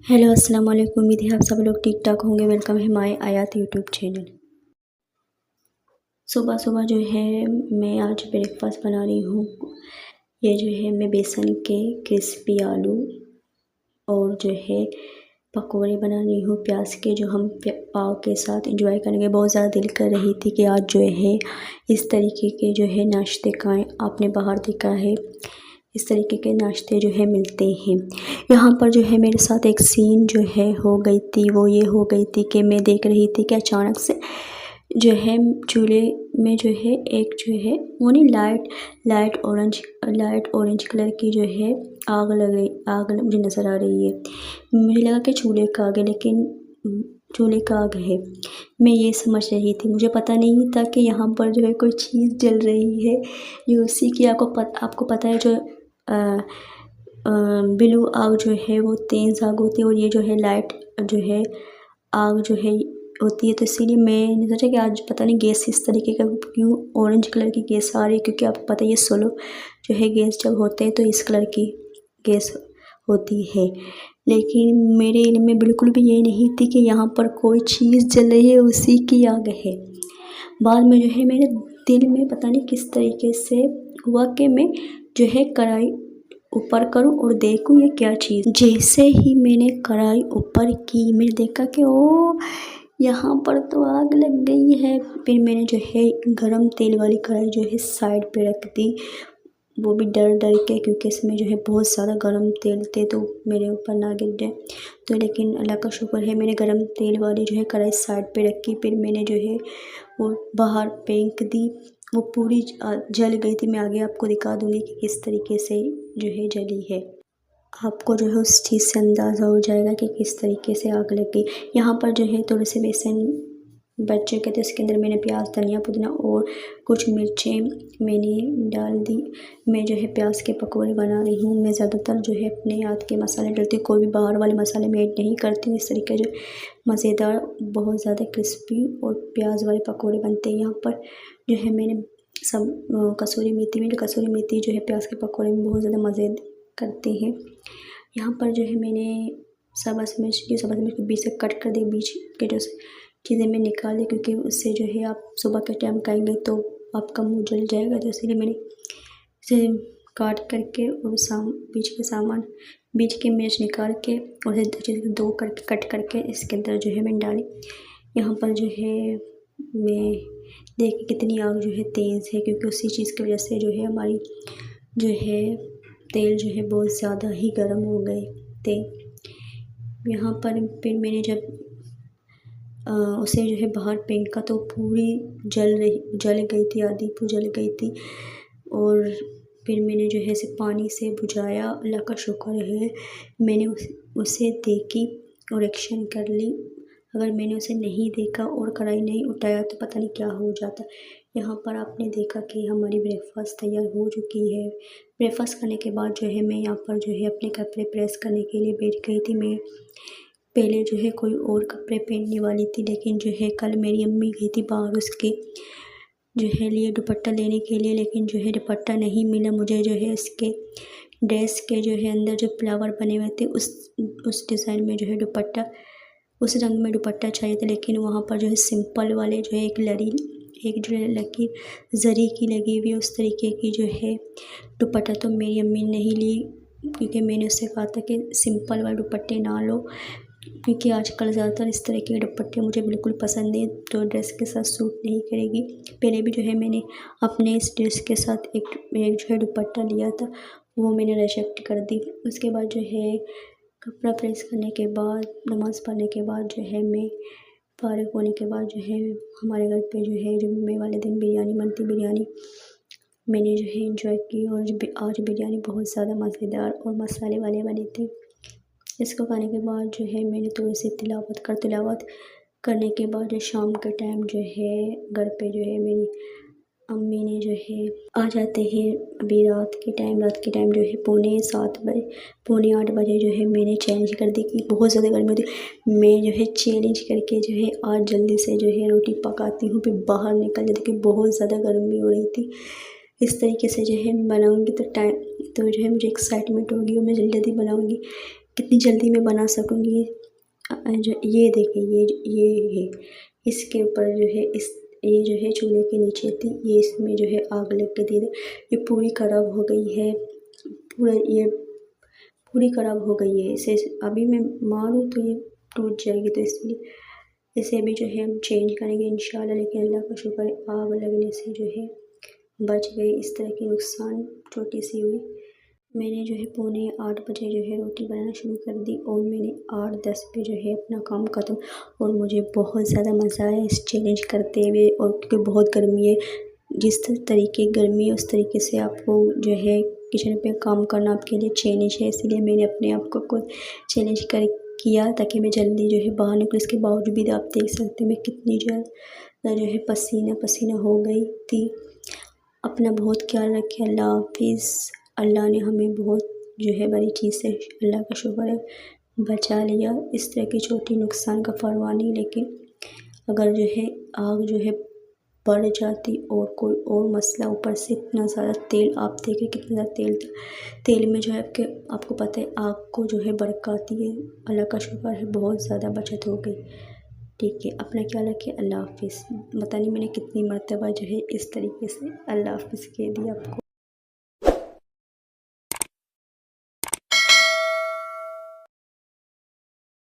Hello अस्सलाम वालेकुम। उम्मीद है आप सब लोग ठीक ठाक होंगे। वेलकम है माय आयात यूट्यूब चैनल। सुबह सुबह जो है मैं आज ब्रेकफास्ट बना रही हूँ। ये जो है मैं बेसन के क्रिस्पी आलू और जो है पकौड़े बना रही हूँ प्याज के, जो हम पाव के साथ एंजॉय करेंगे। बहुत ज़्यादा दिल कर रही थी कि आज जो है इस तरीके के जो है नाश्ते खाएँ। आपने बाहर देखा है इस तरीके के नाश्ते जो है मिलते हैं। यहाँ पर जो है मेरे साथ एक सीन जो है हो गई थी, वो ये हो गई थी कि मैं देख रही थी कि अचानक से जो है चूल्हे में जो है एक जो है वो नहीं लाइट ऑरेंज कलर की जो है आग मुझे नज़र आ रही है। मुझे लगा कि चूल्हे का आग है, लेकिन चूल्हे का आग है। मैं ये समझ रही थी, मुझे पता नहीं था कि यहाँ पर जो है कोई चीज़ जल रही है। ये उसी की आपको पता है जो ब्लू आग जो है वो तेज़ आग होती है, और ये जो है लाइट जो है आग जो है होती है। तो इसीलिए मैंने सोचा कि आज पता नहीं गैस इस तरीके का क्यों ऑरेंज कलर की गैस आ रही है, क्योंकि आपको पता है ये सोलो जो है गैस जब होते हैं तो इस कलर की गैस होती है। लेकिन मेरे इल्म में बिल्कुल भी ये नहीं थी कि यहाँ पर कोई चीज़ जल रही है, उसी की आग है। बाद में जो है मेरे दिल में पता नहीं किस तरीके से हुआ कि मैं जो है कढ़ाई ऊपर करूं और देखूं ये क्या चीज़। जैसे ही मैंने कढ़ाई ऊपर की, मैंने देखा कि ओ यहाँ पर तो आग लग गई है। फिर मैंने जो है गरम तेल वाली कढ़ाई जो है साइड पे रख दी, वो भी डर डर के, क्योंकि इसमें जो है बहुत ज़्यादा गरम तेल थे तो मेरे ऊपर ना गिर जाए। तो लेकिन अल्लाह का शुक्र है मैंने गरम तेल वाली जो है कढ़ाई साइड पे रखी। फिर मैंने जो है वो बाहर फेंक दी, वो पूरी जल गई थी। मैं आगे आपको दिखा दूँगी कि किस तरीके से जो है जली है। आपको जो है उस चीज़ से अंदाज़ा हो जाएगा कि किस तरीके से आग लग गई। यहाँ पर जो है थोड़े से बेसन बच चुके थे, इसके अंदर मैंने प्याज, धनिया, पुदीना और कुछ मिर्चें मैंने डाल दी। मैं जो है प्याज के पकौड़े बना रही हूँ। मैं ज़्यादातर जो है अपने हाथ के मसाले डालती हूँ, कोई भी बाहर वाले मसाले मैं ऐड नहीं करती हूँ। इस तरीके जो मज़ेदार, बहुत ज़्यादा क्रिस्पी और प्याज वाले पकौड़े बनते हैं। यहाँ पर जो है मैंने सब कसूरी मेथी जो है प्याज के पकौड़े में बहुत ज़्यादा मज़े करते हैं। यहाँ पर जो है मैंने सब्ज़ मिर्च के बीच से कट कर दी, बीच के जो चीज़ें मैं निकाल दी, क्योंकि उससे जो है आप सुबह के टाइम खाएंगे तो आपका मुंह जल जाएगा। तो इसीलिए मैंने इसे काट करके और बीच के मिर्च निकाल के और अच्छे से दो करके कट करके इसके अंदर जो है मैंने डाली। यहाँ पर जो है मैं देखिए कितनी आग जो है तेज़ है, क्योंकि उसी चीज़ की वजह से जो है हमारी जो है तेल जो है बहुत ज़्यादा ही गर्म हो गए थे। यहाँ पर फिर मैंने जब उसे जो है बाहर फेंका तो पूरी जल गई थी, आधी जल गई थी। और फिर मैंने जो है इसे पानी से बुझाया। अल्लाह का शुक्र है मैंने उसे देखी और एक्शन कर ली। अगर मैंने उसे नहीं देखा और कढ़ाई नहीं उठाया तो पता नहीं क्या हो जाता। यहाँ पर आपने देखा कि हमारी ब्रेकफास्ट तैयार हो चुकी है। ब्रेकफास्ट करने के बाद जो है मैं यहाँ पर जो है अपने कपड़े प्रेस करने के लिए बैठ गई थी। मैं पहले जो है कोई और कपड़े पहनने वाली थी, लेकिन जो है कल मेरी अम्मी गई थी बाहर उसके जो है लिए दुपट्टा लेने के लिए, लेकिन जो है दुपट्टा नहीं मिला मुझे। जो है इसके ड्रेस के जो है अंदर जो फ्लावर बने हुए थे उस डिज़ाइन में जो है दुपट्टा, उस रंग में दुपट्टा चाहिए था। लेकिन वहाँ पर जो है सिंपल वाले जो है एक जो है लकीर जरी की लगी हुई उस तरीके की जो है दुपट्टा तो मेरी अम्मी ने नहीं ली, क्योंकि मैंने उससे कहा था कि सिंपल वाले दुपट्टे ना लो, क्योंकि आजकल ज़्यादातर इस तरह के दुपट्टे मुझे बिल्कुल पसंद नहीं, तो ड्रेस के साथ सूट नहीं करेगी। पहले भी जो है मैंने अपने इस ड्रेस के साथ एक जो है दुपट्टा लिया था, वो मैंने रिजेक्ट कर दी। उसके बाद जो है कपड़ा प्रेस करने के बाद, नमाज़ पढ़ने के बाद जो है मैं फारिग होने के बाद जो है हमारे घर पे जो है जुम्मे वाले दिन बिरयानी बनती। बिरयानी मैंने जो है इंजॉय की, और आज बिरयानी बहुत ज़्यादा मज़ेदार और मसाले वाले बने थे। इसको खाने के बाद जो है मैंने थोड़ी सी तिलावत करने के बाद जो शाम के टाइम जो है घर पे जो है मेरी अम्मी ने जो है आ जाते हैं। अभी रात के टाइम जो है पौने 8 बजे जो है मैंने चेंज कर दी कि बहुत ज़्यादा गर्मी होती। मैं जो है चेंज करके जो है आज जल्दी से जो है रोटी पकाती हूँ, फिर बाहर निकल जाती, क्योंकि बहुत ज़्यादा गर्मी हो रही थी। इस तरीके से जो है बनाऊँगी तो जो है मुझे एक्साइटमेंट होगी और मैं जल्दी जल्दी बनाऊँगी। कितनी जल्दी मैं बना सकूँगी। जो ये देखिए ये है, इसके ऊपर जो है इस ये जो है चूल्हे के नीचे थी, ये इसमें जो है आग लग के धीरे ये पूरी खराब हो गई है। ये पूरी खराब हो गई है। इसे अभी मैं मारूँ तो ये टूट जाएगी, तो इसलिए इसे अभी जो है हम चेंज करेंगे इंशाल्लाह। लेकिन अल्लाह का शुक्र है आग लगने से जो है बच गई। इस तरह की नुकसान छोटी सी हुई। मैंने जो है 7:45 बजे जो है रोटी बनाना शुरू कर दी और मैंने 8-10 पे जो है अपना काम ख़त्म। और मुझे बहुत ज़्यादा मज़ा आया इस चैलेंज करते हुए, और क्योंकि बहुत गर्मी है, जिस तरीके गर्मी है उस तरीके से आपको जो है किचन पे काम करना आपके लिए चैलेंज है। इसीलिए मैंने अपने आप को चैलेंज कर किया ताकि मैं जल्दी जो है बाहर निकलूँ। इसके बावजूद भी आप देख सकते हैं मैं कितनी ज़्यादा जो है पसीना पसीना हो गई थी। अपना बहुत ख्याल रखें। अल्लाह हाफिज़। अल्लाह ने हमें बहुत जो है बड़ी चीज़ से, अल्लाह का शुक्र है, बचा लिया। इस तरह की छोटी नुकसान का परवाह नहीं, लेकिन अगर जो है आग जो है बढ़ जाती और कोई और मसला, ऊपर से इतना ज़्यादा तेल, आप देखें कितना ज़्यादा तेल था। तेल में जो है आपको पता है आग को जो है भड़काती है। अल्लाह का शुक्र है बहुत ज़्यादा बचत हो गई। ठीक है, अपना ख्याल रखिए। अल्लाह हाफिज़। पता नहीं मैंने कितनी मरतबा जो है इस तरीके से अल्लाह हाफिज़ कह दिया आपको।